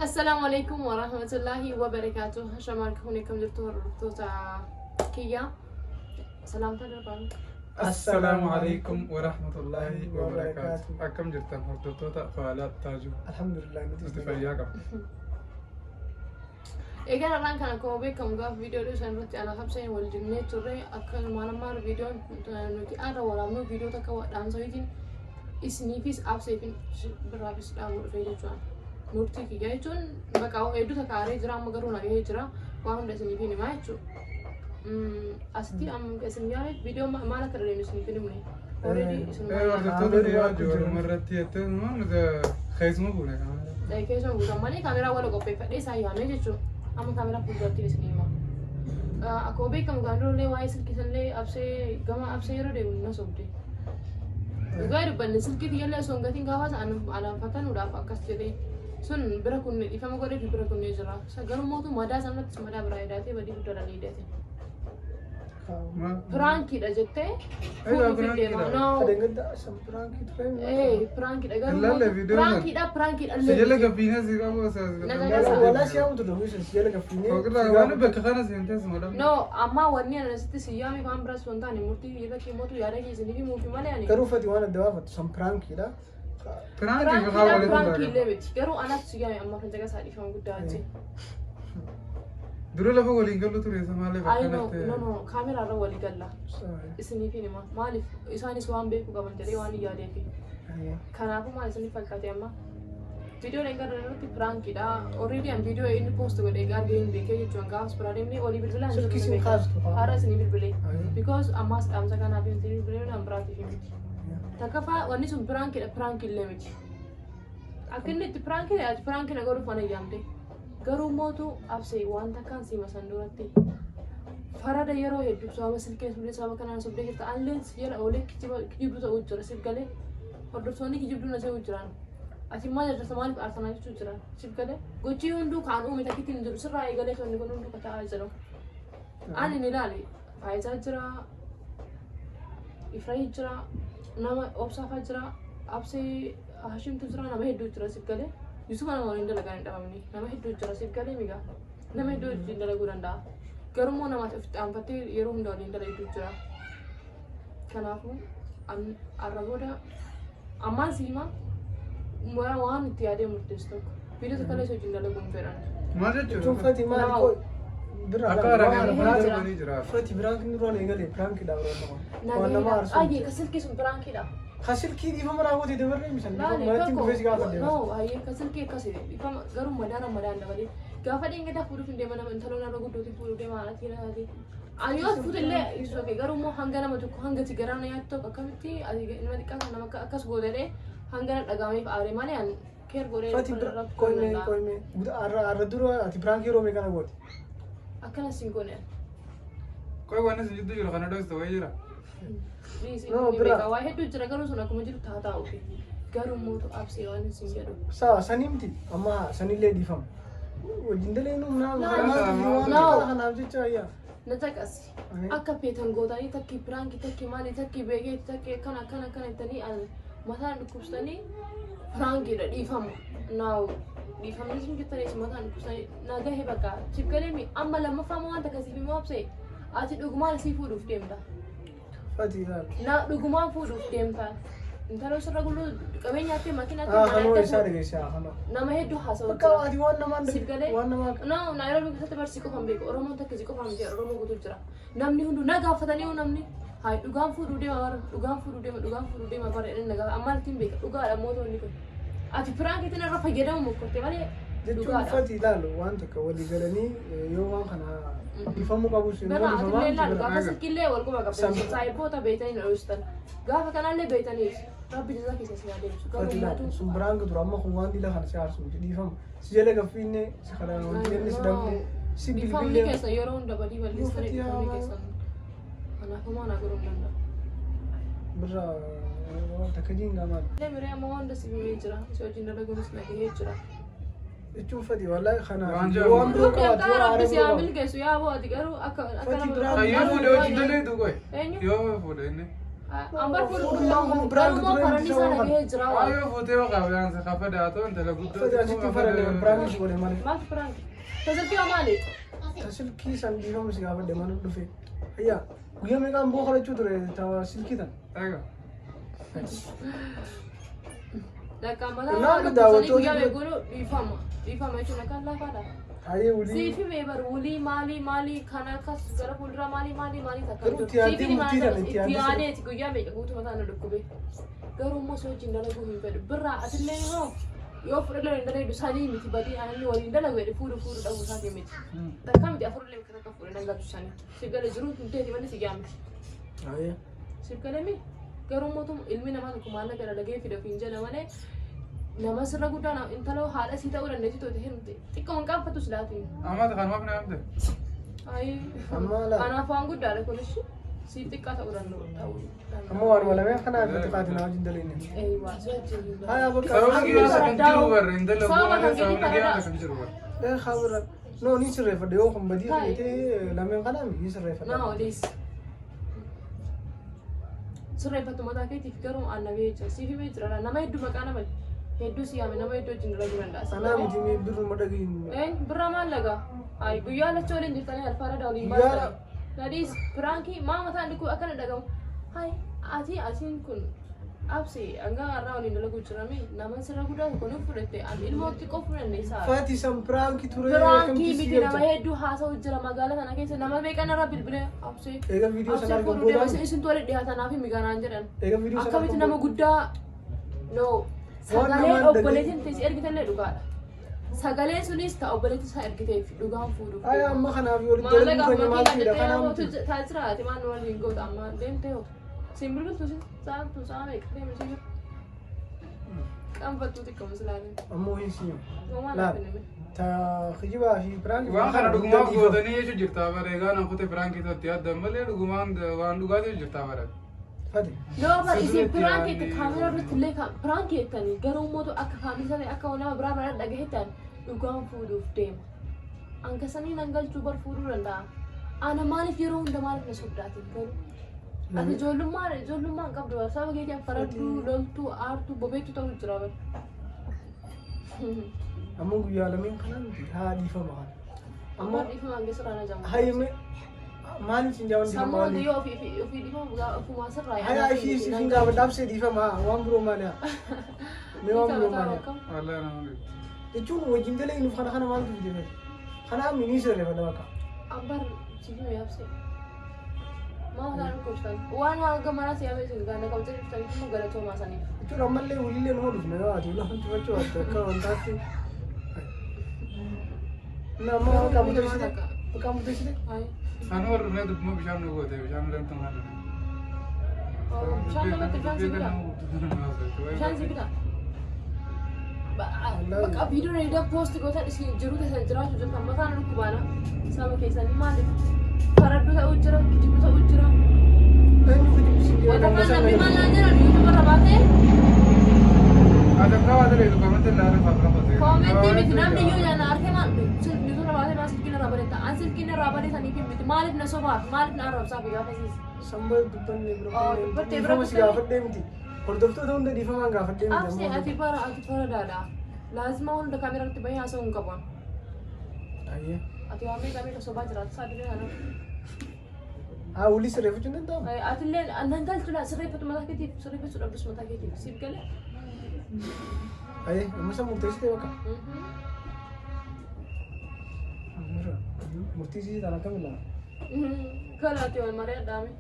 السلام عليكم ورحمة الله وبركاته. شمالك هونيكم جبتوا رتوتا كيا. سلام تدربان. السلام عليكم ورحمة الله وبركاته. أكم جرتن رتوتا فعلات تاجو. الحمد لله. متفياكم. إيجار الآن كان كوبي كم قاف فيديو ده سنبت أنا خمسين والجنة ترى أكل ما فيديو نوتي أنا ولا مو فيديو تكوا دام سويتين إسنيفيس أب سيفين برابس دام فيديو جوان. نورتي كي جاي جون بقاو إدو تكاري جرام مقرون عليه جرا وهم ده سنيفين ما يجو أستي أم كسنياري فيديو ما أنا كررين سنيفين مني already رتوتا ديا جور مرة تيتة ما مذا خيزمو بوله كمان. ده كيسون بوله ماني كاميرا ولا كوبي فدي سايانه جيجو أما كاميرا بودرتي سنيما أكو بي كم غانرو لي وايسل كيسن لي أبسي جما أبسي يرو ده ونا سوبدي غير بنسل كي يلا سونغتين غاواز أنا فتن ودا فكس جدي سن بركون إفهم غوري في بركون نجرا سجلوا موتو مدا سامت مدا برايداتي بدي بدر ليداتي فرانكي دجتة أيوة فرانكي ده أدنى سام فرانكي تفهم إيه فرانكي ده قالوا فرانكي ده سجلة كفينا زيكا بوسا ولا شيء أو تدوي سجلة كفيني وكذا وانا بكخانا سينتس مدام no أما وني أنا نسيت سيامي فام براس فنتاني مرتي يدا كي موتو يارا كي زنيبي موفي مالي يعني كروفتي وانا دوافة سام فرانكي ده فرانكي لبيت كرو أنا سيامي أما فنتاجا سادي فام قد داتي درو لفه ولين قالوا تري سمالي I know no كاميرا را ولي قال لا إسني ما مالي إساني سوام بيكو قبل تري واني يادي في كنافو ما إسني فكرتي أما فيديو لينكر رنوتي فرانكي دا already أم فيديو إني بوست قد إيجار جين بيكي يجون كاس برادي مني ولي بيربلا شو كيسي خاص هذا إسني بيربلي because أماس أمسا كان أبي إسني بيربلا أم براتي فيمي تكفى وني سو فرانكي لميت أكني فرانكي نقول فانا يامدي garuu mootu absee wanta kan si masan duratti farada yeroo hedduu sababa silkeen suulee sababa kanaan sobdee jirta alleen yala oolee kijibdu ta'uu jira sif galee hordoftoonni kijibdu na ta'uu jiran ati maal jirta maaliif aarsanaa jechuu jiran sif galee gochii hunduu kaan uume takkitti hin jiru sirraa eegalee tonni kun hunduu kata'aa jiru ani ni ilaali faayidaa jira ifrahii jira nama obsaafaa jira absee hashimtu jira nama hedduu jira sif galee Yusuf ana mau indala kan damai ni, nama hidup jelas sekali miga, nama hidup indala guranda, kerumah nama ampati yerum dali indala hidup jelas. Kenapa? Aragoda, amma sih mah, mula wan tiada murtestok. Video sekali saja indala gumperan. Mana tu? Cuma Fatima ni berada. Fatima berang ni ruang enggak le, berang kita orang nama. Aye, kesil kisum berang kita. خسر كي دي فما راغوتي دبرني مشان لا ما تيجي فيش قاعد نو هاي كسل كي كسر فما قرم مدان دبلي قافة إنك تفوري في دمنا من ثلونا رغوتو تفوري دمنا على كذا هذه أيوة فوت اللي يسوى في قرم هنگنا ما تكو هنگ تيجرانا ياتو كمتي أدي إنما ديكا هنا ما كأس غودره هنگنا لقامي فأري ماني أن كير غوري كوي مي أردورو أتبرانكي رومي كنا غوتي أكنا سينكوني كوي وانا سجدو جرا كندا استوى no bra wah itu jera garu suna kuma jiru ta ta oke garu moto abse wani sinjado sa sanimti amma sanile di fam wajindale no na na jicha ya na takas akka petan goda ni takki pranki takki mali takki bege takki kana tani an matan kustani pranki da di fam now di fam ni sinjata ni matan kustani na ga he baka chipkale mi amma lamma famu anta kasi bi mo abse ati dugmal sifu duftemda Fatiha. Na duguman food of them pa. Intalo sa ragulo kami nyate makina te mana te. Isa de siya hano. Na mahedu haso. Pagka adi wan naman. Sigale. Wan naman. No, Nairobi sa tabar siko pambe ko. Oromo ta kiziko pambe. Oromo gutul jira. Namni hundu na gafatani o namni. Hai dugam food ude mawar. Dugam food ude mawar ene naga amal timbe. Duga ala moto ni ko. Ati prank itena rafa geda mo ko te vale. Duga Fatiha lo wan ta ka wali galani yo wan kana difamu kabu sini. Bana ati lela gafa sikile wal ko baga. Sai bota betani na ustan. Gafa kana le betani. Rabbi jaza kisa siya de. Fatiha sumbrang tu ramah kuwan di lah harus harus tu difam. Sejala kafine sekarang orang ni sedang ni. Difam ni kesa yorong dapat di balik sana difam ni kesa. Anak kamu anak kurang danda. Berra takajin gamal. Le mere mau anda sih menjera. So jinda lagu nus lagi hejera. Itu Fatiha wallah khana. Wan bro ka dua habis ya ambil kesu ya wo adigaru ayo foto jinda le tu koi. Yo foto ini. Ambar fuudhu garuu faranni isaa dhagahee jira waan. Ayo footee waqa bilaan sa kafa daatoo intala guddoo. Fajjaasitti faradhe piraankiis godhe malee. Maaltu piraanki? Tajaajila maali? Silkii san dhiifama si gaafadhe mana dhufe. Ayyaa guyyaa meeqaan boo kadhachuu ture tawa silkii tan. Egaa. Lakkaan mataa dhaabbatanii guyyaa beekuun dhiifama jechuun akkaan laafaadha. Ayyee wulii. Siifi meebar wulii maali kan akkas gara fuuldura maali takka Garuu itti murtiidhaan itti aaneeti guyyaa meeqa guutuu mataa na dhukkube. Garuu immoo si wajjin dalaguu hin fedhu. Birraa asillee yoo fudhadhee hin dalagu sanii miti badii aananii waliin dalagu jedhe fuudhu dhabuu isaatii miti. Takka miti afurlee kan akka fuudhe dhangalatu sanii. Siif gala jiruun tunteeti malee si gaamti. Ayyee. Siif galami garuu mootum ilmi namaa tokko maalla gala dhagee fida ofiin jala malee nama sirra guddaan intala haadha sii ta'uu dandeessi to'ate hirmte xiqqoo hin qaanfattu silaatiin. Amma kanumaaf na hamte. Kanaaf waan guddaadha kunis siif xiqqaa ta'uu danda'u. Amma waan malamee akkanaa irratti qaatina wajjin daleenne. Haa bakka. Sababa kiyyaasa kan jiru barre intala bu'aa sababa kiyyaasa kan jiru barre. Khabira no ni sirreeffadhe yoo kun badii feetee lameen kanaa ni sirreeffadhe. Naa odees. Sirreeffatu mataa keetiif garuu annabee jecha siif himee jira nama hedduu maqaa nama hedduu siyaame nama hedduu wajjin dalagu danda'a. Sanaa miti mi birruma dhagiin. Birraa maal lagaa? Ayi guyyaa lachoo waliin jirtanii alfaara waliin baasanii. Nadiis piraankii maa mataan dhiquu akkana dhagahu. Hayi atiin kun absi hanga har'aa waliin dalagu jirame nama sirra guddaa tokko nuuf fudhatte ani ilmootti qofa fudhanne isaa. Faati san piraankii ture. Piraankii miti nama hedduu haasa'u jira magaalaa kana keessa nama beekan irraa bilbilee absi. Eega viidiyoo sana argamu booda. Isin tolee dhiyaatanaaf miganaan jedhan. Eega viidiyoo sana akkamitti nama guddaa no sagalee obboleetiin teessi ergitellee dhugaadha. Sagalee sunis ta'a obboleetti isaa ergiteef dhugaan fuudhuuf. Ayi amma kanaaf yoo dalagu kan maal fida kanaaf. Taajiraati maan waliin goota amma deemtee hoo. Simbilbitu saamtu saame deemu si qaanfattu xiqqoo mislaanii. Ammoo hin siima. Uumaan laafin Ta kijibaa fi piraankii. Waan kana dhugumaan gootanii jechuun jirtaa bare egaa nan kutee piraankii tokkotti adda malee dhugumaan waan dhugaatii jirtaa bare. Fati. Yoo bara isin piraankii itti kaamera irratti illee piraankii jettanii garuu mootu akka kaamisanii akka nama biraa bara dhagahetan dhugaan fuudhuuf deema. Ankasanii nan galchuu bar fuudhuu danda'a. Ana maaliif yeroo hunda maaliif na soddaatiin garuu. Ati ijoollummaan qabdu sababa keetiin faradduu loltuu aartuu bobeettuu ta'uu jira bara. Amma guyyaa lameen kanaan haa dhiifama haa. Amma dhiifama hanga sirraa na jamaa. Hayyame maaliif sin jaawwan dhiifama maali? Sammuu yoo ofii dhiifama ofumaa sirraa yaada. Hayyaa ishii sin gaafa dhaabsee dhiifama haa waan biroo maali haa. Mee waan biroo maali haa. Wallaahi nama jechuun wajjin dalaguuf kana maaltu fide kana mini sirreeffadha bakka. Ambar siifii yaabsee. Mau kan kucing. Wan warga mana sih abis ini karena kau cerita itu negara cuma sana. Itu ramai le ulile no duf na ati la hantu bacho at ka ontati. Na ma kamu tu sini. Kamu tu sini. Hai. Anu orang ni tu mau bicara nugu tu, bicara dalam tengah. Oh, bicara dalam tengah sih kita. Bicara sih kita. Bakka video ni dah post kau tak isi jerut saya jelas juga sama kan lu kubana sama kisah ni mana. Faraddu ta'uu jira, kijibu ta'uu jira. Wanta kan nabi maal naan jedhan YouTube irra baatee. Ada kau ada lagi komentar lalu apa apa? Komentii miti namni iyyuu nyaanna harkee maal YouTube irra baatee maal silkiin irraa barreetta. An silkiin irraa barreessanii fi miti maaliif na sobaaf maaliif na arrabsaaf gaafasiis. Sambal dubbanne biro. Dubbattee bira si gaafadhee miti. Hordoftoota hunda dhiifamaan gaafadhee miti. Absi ati bara daadhaa. Laazima hunda kaameraa irratti bahee haasa'uu hin qabu. Ayyee. Ati waan meeqa sobaa jiraatu isaa dirree kana. Uli sirreeffachuu hin danda'amu. Atillee nan galchudha sirreeffatu mataa keetiif sirreeffachuu dhabdus mataa keetiif siif galee. Ayyee amma isa murteessitee bakka. Murtiisii taana kamila. Kalaati wal maree addaame.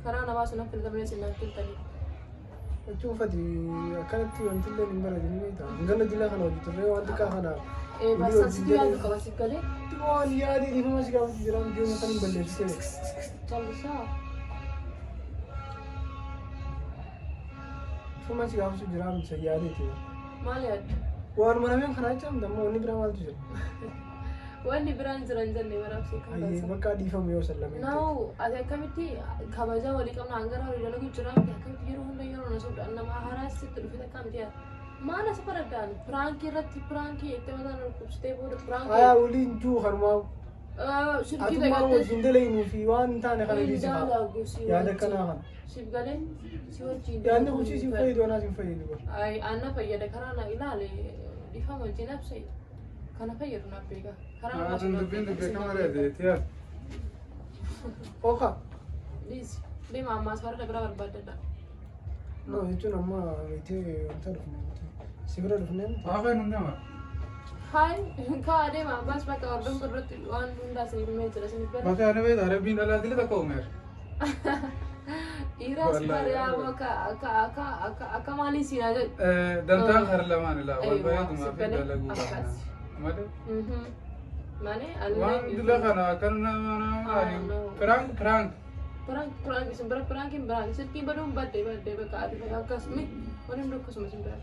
Karaa namaa sun akka iltamee sin filtanii. Jechuun uffati akkanatti wanti illee hin bareedin beekta. Ganna dilaa kana hojii turre wanti kaa kana. Basaasitti yaadu qaba siif galee. Waan yaadii dhiifama si gaafatu jira deemu kan hin balleessitee. Callisaa. Dhiifama si gaafatu jira miti yaadeeti. Maal yaaddu? Waan manameen kana jechamu damma wanni biraa maaltu jira. Wanni biraan jiran jennee maraabsee kan Ayyee bakka dhiifamu yoo sallame. Naawu ati akkamitti kabaja walii qabna hangara walii dalagu jira akkamitti yeroo hunda yeroo na soodha nama haaraa sitti dhufee akkamitti yaada. Maal as faradaan piraankii irratti piraankii itti mataan dhukkubsitee booda piraankii. Haa uliin juu harmaa. Shirkii Atuma dagattee wajjin dalaynuu fi waan hin taane kana dhiisi Indaa haa. laaguu si Yaada kanaa kana. siif galeen si wajjin. Yaadni hojii si fayyadu anaas hin fayyadu. Ay anna fayyada karaa na ilaale dhiifama wajjin absee kana fayyadu naaf beeka. Karaa Haa tun dubbiin dubbee kamalee deetiyaa. Oka. Dhiisi deema ammaas farda bira barbaadadha. No jechuun amma itee wanta dhufne si bira dhufne. Haa kan hundama. Hai kaa deema ammaas bakka ordon birratti waan hundaa sinif mee jira sinif bira. Bakka ana beektaa rabbiin dhalaa dila takka uumeer. Iras bariyaama akka maalii siinaa jedhu. Dantaan har lamaan ilaa wal bareedumaa fi dalaguu kana. Malee. Malee Waan dila kana kan nama prank. Perang sembara perangin berang sedikit baru badai beka ada beka kasmi mana dulu kasmi sembara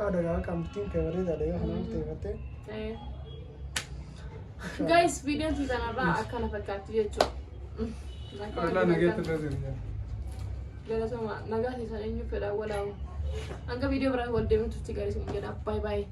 Ada kan kamting favorite ada ya hanam tevate. Guys video kita nara akan fakat ya cok Allah nageetu dha. Gara sama naga sisa enyu feda wala anga video berapa wal demi tuh 3 garis bye bye